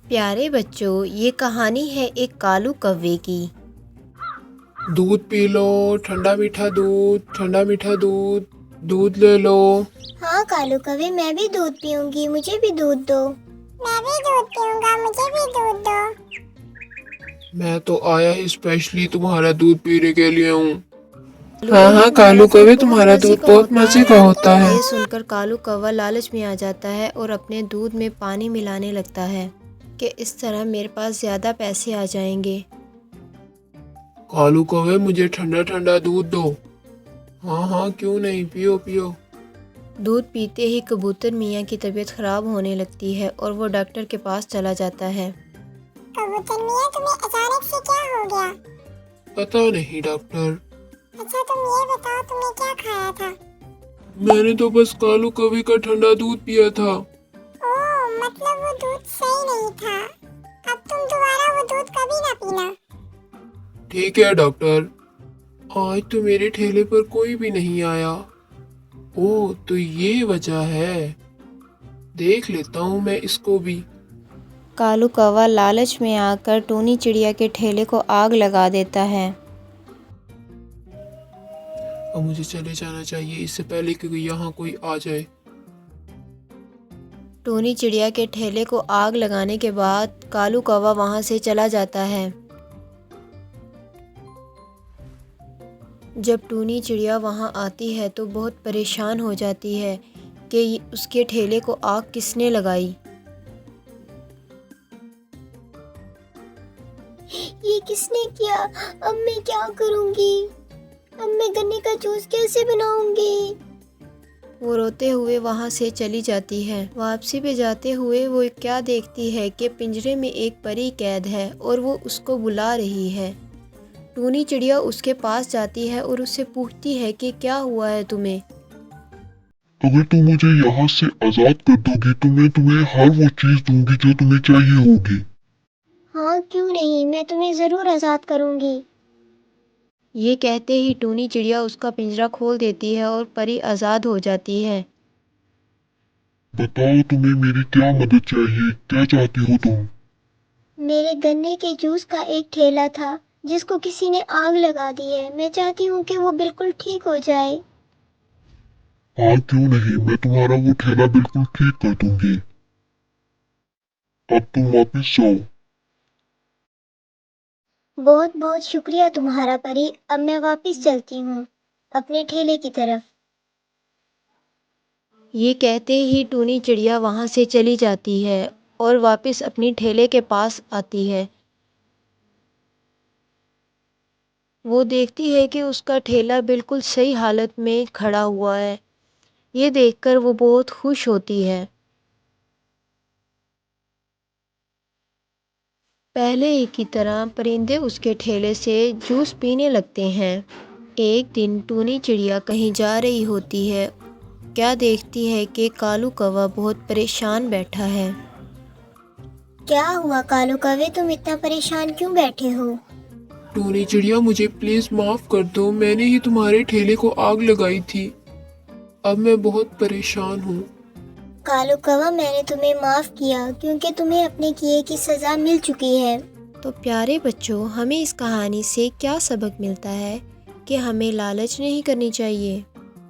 प्यारे बच्चों, ये कहानी है एक कालू कौवे की। दूध पी लो, ठंडा मीठा दूध, ठंडा मीठा दूध, दूध ले लो। हाँ कालू कौवे, मैं भी दूध पीऊंगी, मुझे भी दूध दो। मैं भी दूध पीऊंगा, मुझे भी दूध दो। मैं तो आया ही स्पेशली तुम्हारा दूध पीने के लिए हूँ। कालू हाँ कौवे, हाँ, तुम्हारा कालू दूध कौवे, बहुत तुम्हारा मज़े दूध का बहुत होता मजे का है। होता है। ये सुनकर कालू कौवा लालच में आ जाता है और अपने दूध में पानी मिलाने लगता है कि इस तरह मेरे पास ज़्यादा पैसे आ जाएंगे। कालू कौवे, मुझे ठंडा ठंडा दूध दो। हाँ हाँ, क्यों नहीं, पियो पियो। दूध पीते ही कबूतर मियाँ की तबीयत ख़राब होने लगती है और वो डॉक्टर के पास चला जाता है। कबूतर मियाँ, तुम्हें अचानक से क्या हो गया? पता नहीं डॉक्टर, अच्छा तुम ये बताओ, तुमने क्या खाया था? मैंने तो बस कालू कौवे का ठंडा दूध पिया था। ओह, मतलब वो दूध सही नहीं था। अब तुम दोबारा वो दूध कभी ना पीना। ठीक है डॉक्टर। आज तो मेरे ठेले पर कोई भी नहीं आया। ओह, तो ये वजह है। देख लेता हूँ मैं इसको भी। कालू कौवा लालच में आकर टूनी चिड़िया के ठेले को आग लगा देता है। अब मुझे चले जाना चाहिए इससे पहले कि यहाँ कोई आ जाए। टूनी चिड़िया के ठेले को आग लगाने के बाद कालू कौवा वहां से चला जाता है। जब टूनी चिड़िया वहां आती है तो बहुत परेशान हो जाती है कि उसके ठेले को आग किसने लगाई। ये किसने किया? अब मैं क्या करूंगी? अब मैं गन्ने का जूस कैसे बनाऊंगी? वो रोते हुए वहां से चली जाती है। वापसी पे जाते हुए वो क्या देखती है कि पिंजरे में एक परी कैद है और वो उसको बुला रही है। टूनी चिड़िया उसके पास जाती है और उससे पूछती है कि क्या हुआ है तुम्हें। अगर तुम मुझे यहाँ से आजाद कर दोगी तो मैं तुम्हें हर वो चीज दूंगी जो तुम्हें चाहिए होगी। हाँ क्यों नहीं, मैं तुम्हें जरूर आजाद करूंगी। ये कहते ही टूनी चिड़िया उसका पिंजरा खोल देती है और परी आज़ाद हो जाती है। बताओ तुम्हें मेरी क्या मदद चाहिए, क्या चाहती हो तुम? मेरे गन्ने के जूस का एक ठेला था जिसको किसी ने आग लगा दी है। मैं चाहती हूँ कि वो बिल्कुल ठीक हो जाए। हाँ क्यों नहीं, मैं तुम्हारा वो ठेला बिल्कुल ठीक कर दूंगी। अब तुम वापस जाओ। बहुत बहुत शुक्रिया तुम्हारा परी। अब मैं वापस चलती हूँ अपने ठेले की तरफ। ये कहते ही टूनी चिड़िया वहाँ से चली जाती है और वापस अपनी ठेले के पास आती है। वो देखती है कि उसका ठेला बिल्कुल सही हालत में खड़ा हुआ है। ये देखकर वो बहुत खुश होती है। पहले ही की तरह परिंदे उसके ठेले से जूस पीने लगते हैं। एक दिन टूनी चिड़िया कहीं जा रही होती है। क्या देखती है कि कालू कौवा बहुत परेशान बैठा है। क्या हुआ कालू कौवे, तुम इतना परेशान क्यों बैठे हो? टूनी चिड़िया, मुझे प्लीज माफ कर दो, मैंने ही तुम्हारे ठेले को आग लगाई थी। अब मैं बहुत परेशान हूँ। कालू कौवा, मैंने तुम्हें माफ किया क्योंकि तुम्हें अपने किए की सजा मिल चुकी है। तो प्यारे बच्चों, हमें इस कहानी से क्या सबक मिलता है कि हमें लालच नहीं करनी चाहिए।